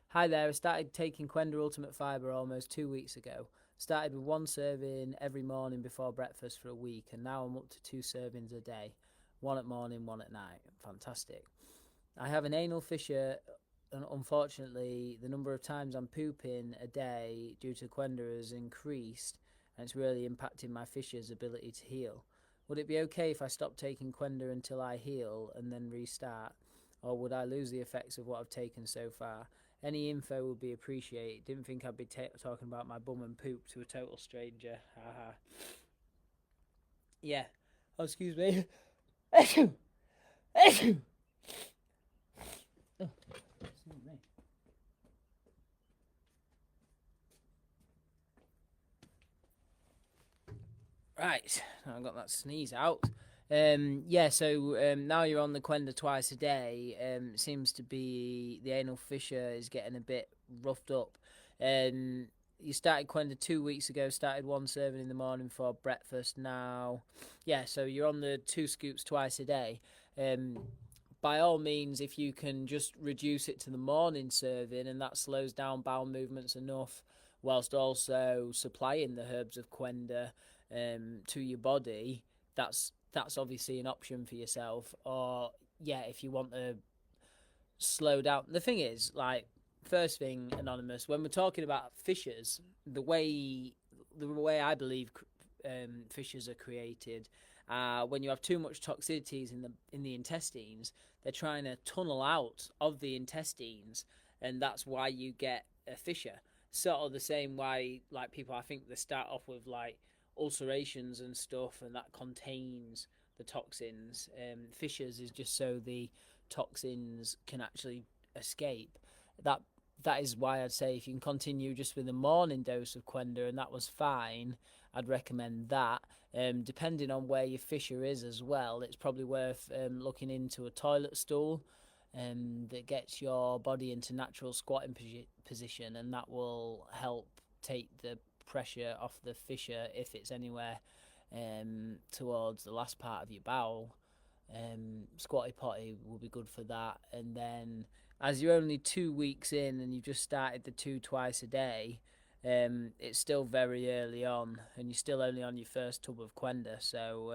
Hi there, I started taking Qenda Ultimate Fibre almost 2 weeks ago. Started with one serving every morning before breakfast for a week, and now I'm up to 2 servings a day. One at morning, one at night. Fantastic. I have an anal fissure, and unfortunately the number of times I'm pooping a day due to Qenda has increased, and it's really impacting my fissure's ability to heal. Would it be okay if I stop taking Qenda until I heal and then restart? Or would I lose the effects of what I've taken so far? Any info would be appreciated. Didn't think I'd be talking about my bum and poop to a total stranger. Haha. Yeah. Oh, excuse me. Achoo! Achoo! Oh, it's not me. Right, I've got that sneeze out. So now you're on the Qenda twice a day. Seems to be the anal fissure is getting a bit roughed up. You started Qenda 2 weeks ago. Started one serving in the morning for breakfast. Now, so you're on the 2 scoops twice a day. By all means, if you can just reduce it to the morning serving, and that slows down bowel movements enough, whilst also supplying the herbs of Qenda to your body, that's obviously an option for yourself. Or if you want to slow down. The thing is, like, first thing, Anonymous, when we're talking about fissures, the way I believe fissures are created, when you have too much toxicities in the intestines, they're trying to tunnel out of the intestines, and that's why you get a fissure. Sort of the same way, like, people, I think they start off with like ulcerations and stuff, and that contains the toxins. Fissures is just so the toxins can actually escape. That is why I'd say if you can continue just with a morning dose of Qenda, and that was fine, I'd recommend that. Depending on where your fissure is as well, it's probably worth looking into a toilet stool that gets your body into natural squatting position, and that will help take the pressure off the fissure if it's anywhere towards the last part of your bowel. Squatty potty will be good for that. And then, as you're only 2 weeks in and you've just started the two twice a day, it's still very early on, and you're still only on your first tub of Qenda. So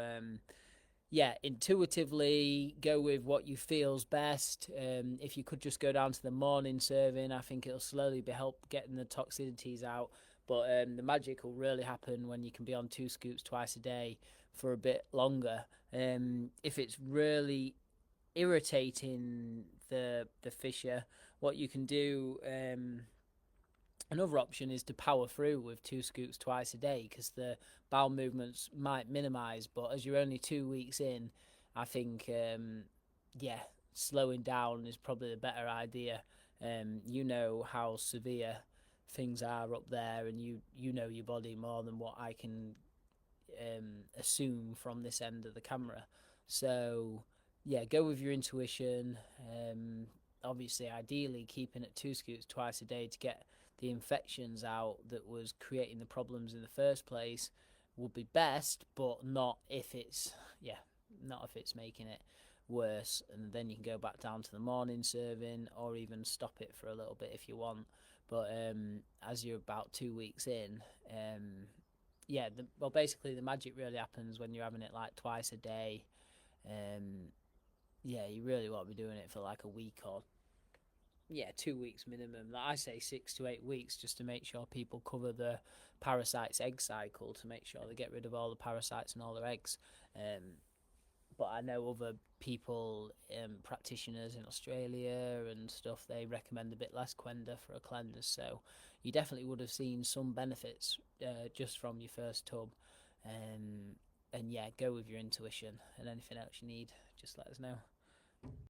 intuitively go with what you feel's best. If you could just go down to the morning serving, I think it'll slowly be help getting the toxicities out. But the magic will really happen when you can be on 2 scoops twice a day for a bit longer. If it's really irritating the fissure, what you can do, another option is to power through with 2 scoops twice a day, because the bowel movements might minimise. But as you're only 2 weeks in, I think slowing down is probably the better idea. You know how severe things are up there, and you know your body more than what I can assume from this end of the camera. So go with your intuition. Obviously, ideally keeping it 2 scoops twice a day to get the infections out that was creating the problems in the first place would be best, but not if it's making it worse. And then you can go back down to the morning serving, or even stop it for a little bit if you want. But as you're about 2 weeks in, basically the magic really happens when you're having it like twice a day. You really want to be doing it for like a week, or 2 weeks minimum. Like I say, 6 to 8 weeks, just to make sure people cover the parasites' egg cycle, to make sure they get rid of all the parasites and all their eggs. But I know other people, practitioners in Australia and stuff, they recommend a bit less Qenda for a cleanse. So you definitely would have seen some benefits just from your first tub. And go with your intuition, and anything else you need, just let us know.